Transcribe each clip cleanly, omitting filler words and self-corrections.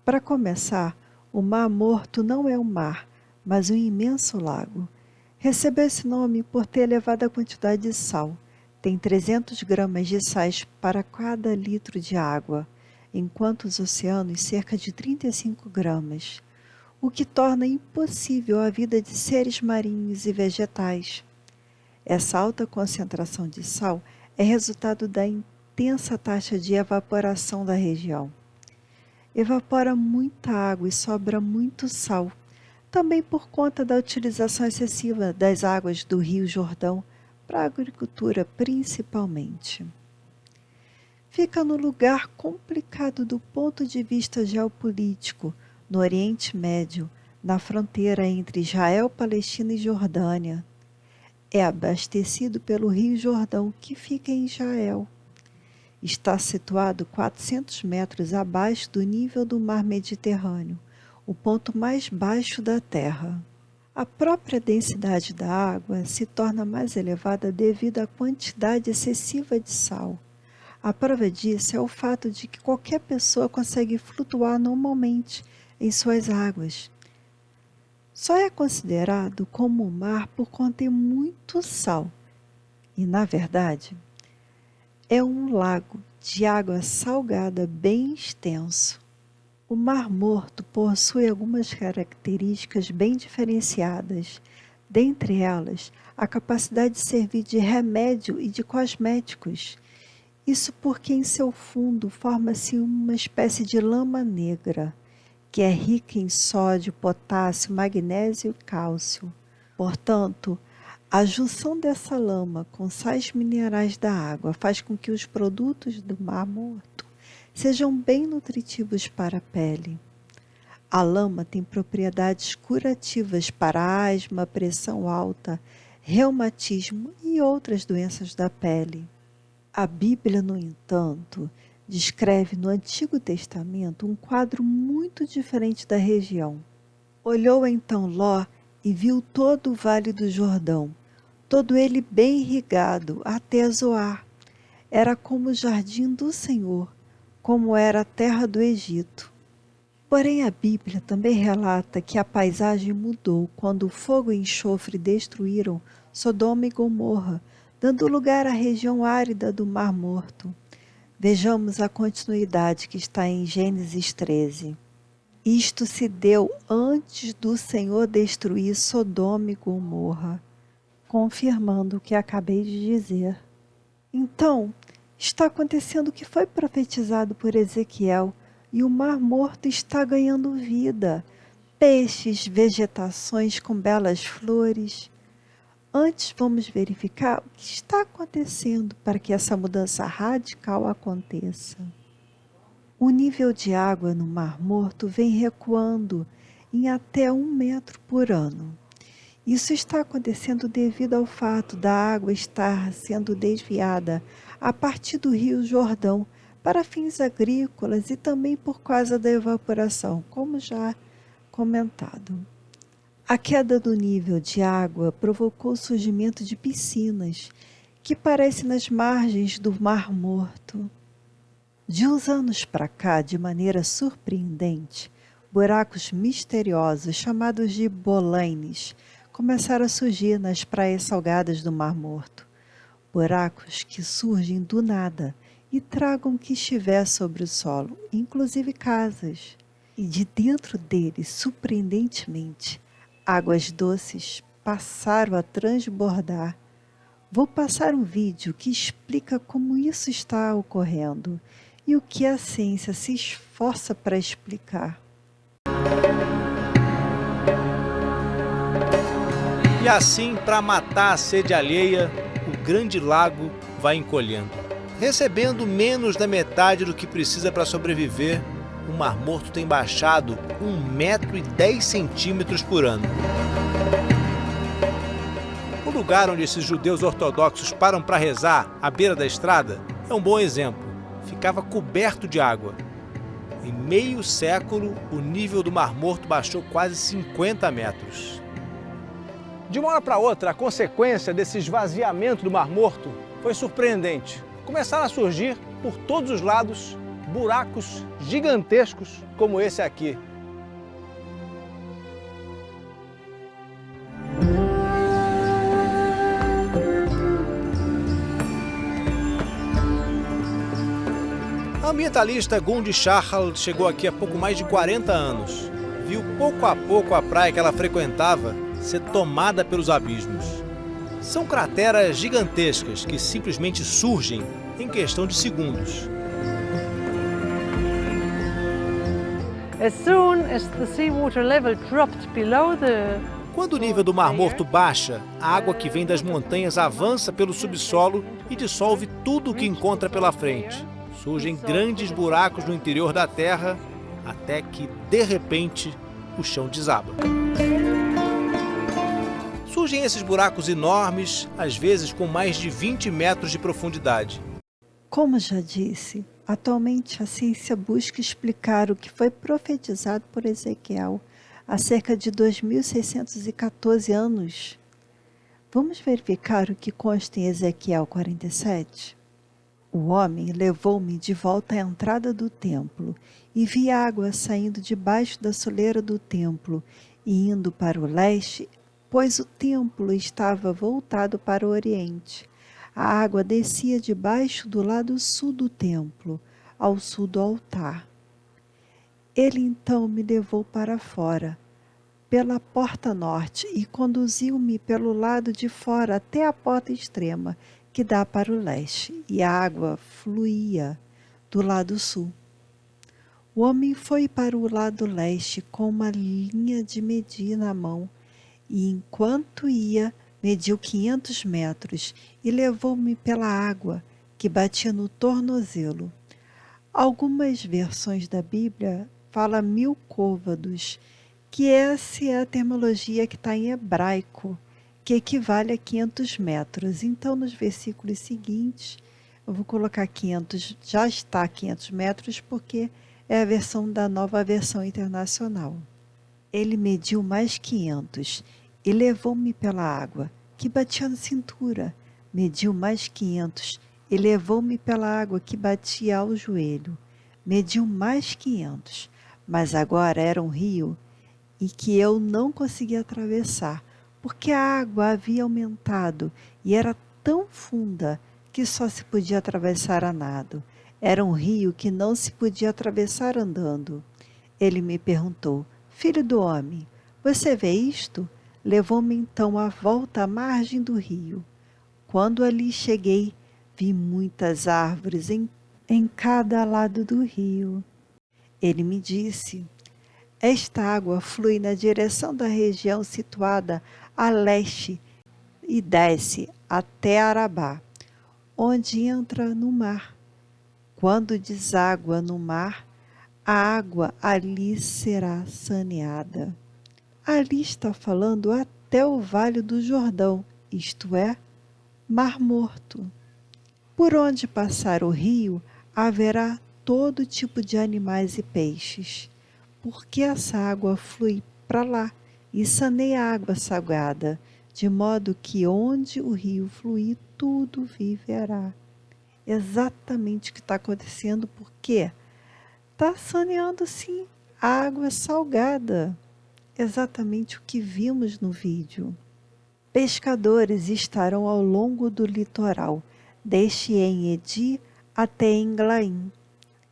Para começar, o Mar Morto não é um mar, mas um imenso lago. Recebeu esse nome por ter elevada quantidade de sal. Tem 300 gramas de sais para cada litro de água, enquanto os oceanos cerca de 35 gramas, o que torna impossível a vida de seres marinhos e vegetais. Essa alta concentração de sal é resultado da intensa taxa de evaporação da região. Evapora muita água e sobra muito sal, também por conta da utilização excessiva das águas do Rio Jordão para a agricultura principalmente. Fica no lugar complicado do ponto de vista geopolítico, no Oriente Médio, na fronteira entre Israel, Palestina e Jordânia. É abastecido pelo Rio Jordão, que fica em Israel. Está situado 400 metros abaixo do nível do mar Mediterrâneo, o ponto mais baixo da Terra. A própria densidade da água se torna mais elevada devido à quantidade excessiva de sal. A prova disso é o fato de que qualquer pessoa consegue flutuar normalmente em suas águas. Só é considerado como mar por conter muito sal. E, na verdade, é um lago de água salgada bem extenso. O Mar Morto possui algumas características bem diferenciadas, dentre elas a capacidade de servir de remédio e de cosméticos. Isso porque em seu fundo forma-se uma espécie de lama negra, que é rica em sódio, potássio, magnésio e cálcio. Portanto, a junção dessa lama com sais minerais da água faz com que os produtos do Mar Morto sejam bem nutritivos para a pele. A lama tem propriedades curativas para asma, pressão alta, reumatismo e outras doenças da pele. A Bíblia, no entanto, descreve no Antigo Testamento um quadro muito diferente da região. Olhou então Ló e viu todo o vale do Jordão, todo ele bem irrigado até Zoar. Era como o jardim do Senhor, como era a terra do Egito. Porém, a Bíblia também relata que a paisagem mudou quando o fogo e enxofre destruíram Sodoma e Gomorra, dando lugar à região árida do Mar Morto. Vejamos a continuidade que está em Gênesis 13. Isto se deu antes do Senhor destruir Sodoma e Gomorra, confirmando o que acabei de dizer. Então, está acontecendo o que foi profetizado por Ezequiel, e o Mar Morto está ganhando vida. Peixes, vegetações com belas flores. Antes, vamos verificar o que está acontecendo para que essa mudança radical aconteça. O nível de água no Mar Morto vem recuando em até 1 metro por ano. Isso está acontecendo devido ao fato da água estar sendo desviada a partir do Rio Jordão para fins agrícolas e também por causa da evaporação, como já comentado. A queda do nível de água provocou o surgimento de piscinas, que parecem nas margens do Mar Morto. De uns anos para cá, de maneira surpreendente, buracos misteriosos chamados de bolaines começaram a surgir nas praias salgadas do Mar Morto. Buracos que surgem do nada e tragam o que estiver sobre o solo, inclusive casas. E de dentro deles, surpreendentemente, águas doces passaram a transbordar. Vou passar um vídeo que explica como isso está ocorrendo e o que a ciência se esforça para explicar. E assim, para matar a sede alheia, o grande lago vai encolhendo. Recebendo menos da metade do que precisa para sobreviver, o Mar Morto tem baixado 1,10 m por ano. O lugar onde esses judeus ortodoxos param para rezar, à beira da estrada, é um bom exemplo. Ficava coberto de água. Em meio século, o nível do Mar Morto baixou quase 50 metros. De uma hora para outra, a consequência desse esvaziamento do Mar Morto foi surpreendente. Começaram a surgir, por todos os lados, buracos gigantescos como esse aqui. A ambientalista Gundi Chahal chegou aqui há pouco mais de 40 anos. Viu pouco a pouco a praia que ela frequentava ser tomada pelos abismos. São crateras gigantescas que simplesmente surgem em questão de segundos. As soon as the seawater level dropped below the Quando o nível do Mar Morto baixa, a água que vem das montanhas avança pelo subsolo e dissolve tudo o que encontra pela frente. Surgem grandes buracos no interior da Terra, até que, de repente, o chão desaba. Surgem esses buracos enormes, às vezes com mais de 20 metros de profundidade. Como já disse, atualmente a ciência busca explicar o que foi profetizado por Ezequiel há cerca de 2.614 anos. Vamos verificar o que consta em Ezequiel 47? O homem levou-me de volta à entrada do templo e vi água saindo debaixo da soleira do templo e indo para o leste, pois o templo estava voltado para o oriente. A água descia debaixo do lado sul do templo, ao sul do altar. Ele então me levou para fora, pela porta norte, e conduziu-me pelo lado de fora até a porta extrema, que dá para o leste, e a água fluía do lado sul. O homem foi para o lado leste com uma linha de medir na mão, e enquanto ia, mediu 500 metros e levou-me pela água, que batia no tornozelo. Algumas versões da Bíblia falam 1000 côvados, que essa é a terminologia que está em hebraico, que equivale a 500 metros. Então, nos versículos seguintes, eu vou colocar 500, já está 500 metros, porque é a versão da Nova Versão Internacional. Ele mediu mais 500 e levou-me pela água, que batia na cintura. Mediu mais 500 e levou-me pela água, que batia ao joelho. Mediu mais 500, mas agora era um rio e que eu não conseguia atravessar, porque a água havia aumentado e era tão funda que só se podia atravessar a nado. Era um rio que não se podia atravessar andando. Ele me perguntou: filho do homem, você vê isto? Levou-me então à volta à margem do rio. Quando ali cheguei, vi muitas árvores em cada lado do rio. Ele me disse: esta água flui na direção da região situada a leste e desce até Arabá, onde entra no mar. Quando deságua no mar, a água ali será saneada. Ali está falando até o Vale do Jordão, isto é, Mar Morto. Por onde passar o rio, haverá todo tipo de animais e peixes, porque essa água flui para lá e saneia a água salgada, de modo que onde o rio fluir, tudo viverá. Exatamente o que está acontecendo, porque está saneando sim a água salgada. Exatamente o que vimos no vídeo. Pescadores estarão ao longo do litoral, desde En-Edi até Englaim.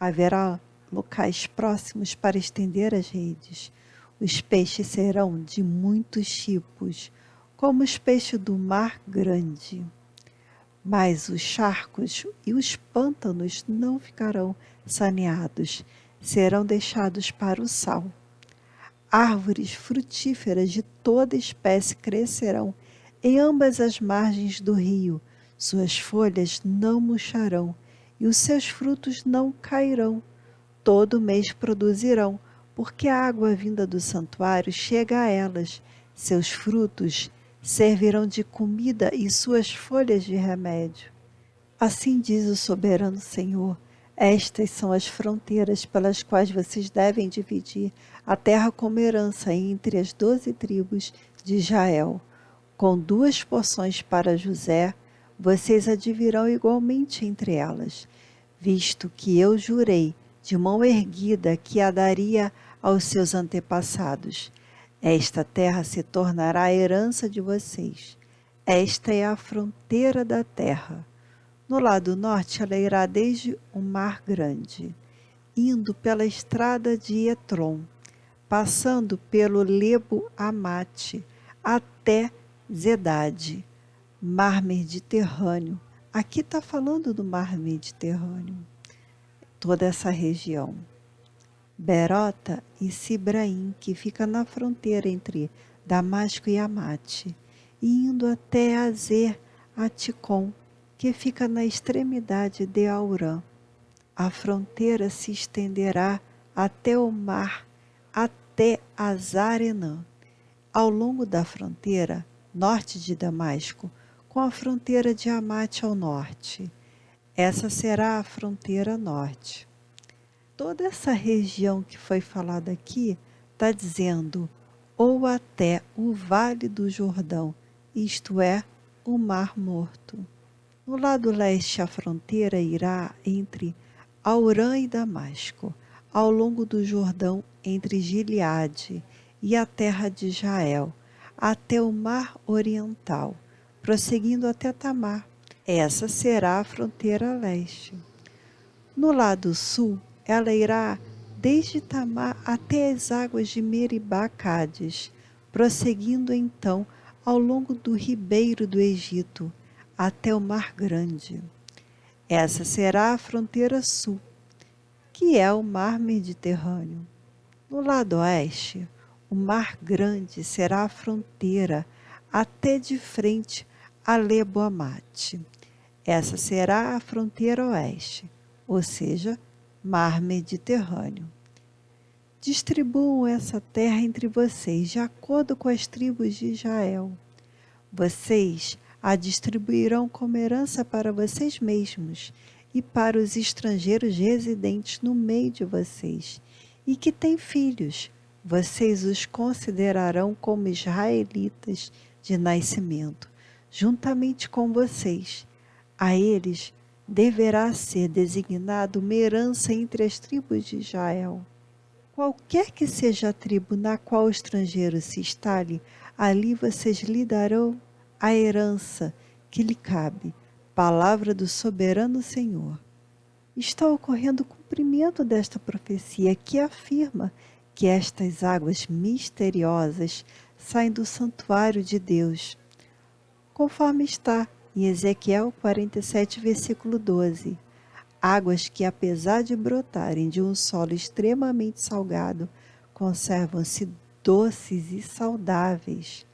Haverá locais próximos para estender as redes. Os peixes serão de muitos tipos, como os peixes do mar grande. Mas os charcos e os pântanos não ficarão saneados, serão deixados para o sal. Árvores frutíferas de toda espécie crescerão em ambas as margens do rio. Suas folhas não murcharão e os seus frutos não cairão. Todo mês produzirão, porque a água vinda do santuário chega a elas. Seus frutos servirão de comida e suas folhas de remédio. Assim diz o soberano Senhor: estas são as fronteiras pelas quais vocês devem dividir a terra como herança entre as 12 tribos de Israel. Com 2 porções para José, vocês a dividirão igualmente entre elas, visto que eu jurei de mão erguida que a daria aos seus antepassados. Esta terra se tornará a herança de vocês. Esta é a fronteira da terra. No lado norte, ela irá desde o Mar Grande, indo pela estrada de Etron, passando pelo Lebo Amate, até Zedade, Mar Mediterrâneo. Aqui está falando do Mar Mediterrâneo, toda essa região. Berota e Sibraim, que fica na fronteira entre Damasco e Amate, indo até Azer Aticom, que fica na extremidade de Aurã. A fronteira se estenderá até o mar, até Azarenã. Ao longo da fronteira, norte de Damasco, com a fronteira de Amate ao norte. Essa será a fronteira norte. Toda essa região que foi falada aqui está dizendo ou até o Vale do Jordão, isto é, o Mar Morto. No lado leste, a fronteira irá entre Aurã e Damasco, ao longo do Jordão entre Gileade e a terra de Israel, até o Mar Oriental, prosseguindo até Tamar. Essa será a fronteira leste. No lado sul, ela irá desde Tamar até as águas de Meribá Cádiz, prosseguindo então ao longo do ribeiro do Egito, até o Mar Grande. Essa será a fronteira sul, que é o Mar Mediterrâneo. No lado oeste, o Mar Grande será a fronteira até de frente a Lebo Amate. Essa será a fronteira oeste, ou seja, Mar Mediterrâneo. Distribuam essa terra entre vocês, de acordo com as tribos de Israel. Vocês a distribuirão como herança para vocês mesmos e para os estrangeiros residentes no meio de vocês, e que têm filhos. Vocês os considerarão como israelitas de nascimento, juntamente com vocês. A eles deverá ser designada uma herança entre as tribos de Israel. Qualquer que seja a tribo na qual o estrangeiro se instale, ali vocês lhe darão a herança que lhe cabe. Palavra do soberano Senhor. Está ocorrendo o cumprimento desta profecia que afirma que estas águas misteriosas saem do santuário de Deus, conforme está em Ezequiel 47, versículo 12. Águas que, apesar de brotarem de um solo extremamente salgado, conservam-se doces e saudáveis.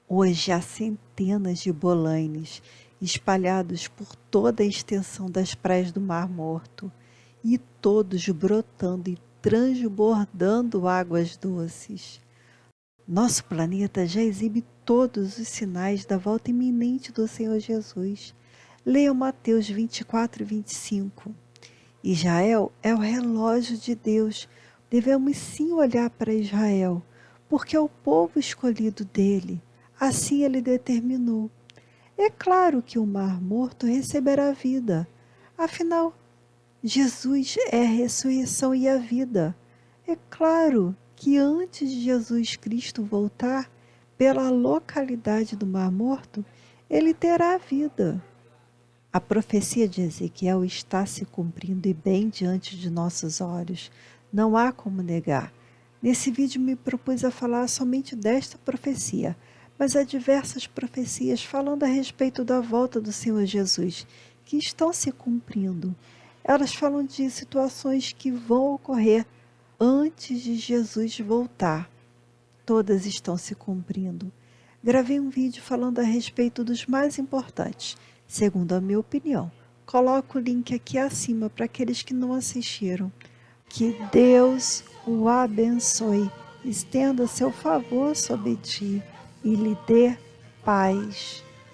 Hoje há centenas de bolaines espalhados por toda a extensão das praias do Mar Morto, e todos brotando e transbordando águas doces. Nosso planeta já exibe todos os sinais da volta iminente do Senhor Jesus. Leiam Mateus 24 e 25. Israel é o relógio de Deus. Devemos sim olhar para Israel, porque é o povo escolhido dele. Assim ele determinou. É claro que o Mar Morto receberá vida. Afinal, Jesus é a ressurreição e a vida. É claro que antes de Jesus Cristo voltar, pela localidade do Mar Morto, ele terá vida. A profecia de Ezequiel está se cumprindo e bem diante de nossos olhos. Não há como negar. Nesse vídeo me propus a falar somente desta profecia, mas há diversas profecias falando a respeito da volta do Senhor Jesus, que estão se cumprindo. Elas falam de situações que vão ocorrer antes de Jesus voltar. Todas estão se cumprindo. Gravei um vídeo falando a respeito dos mais importantes, segundo a minha opinião. Coloco o link aqui acima para aqueles que não assistiram. Que Deus o abençoe, estenda seu favor sobre ti e lhe dê paz.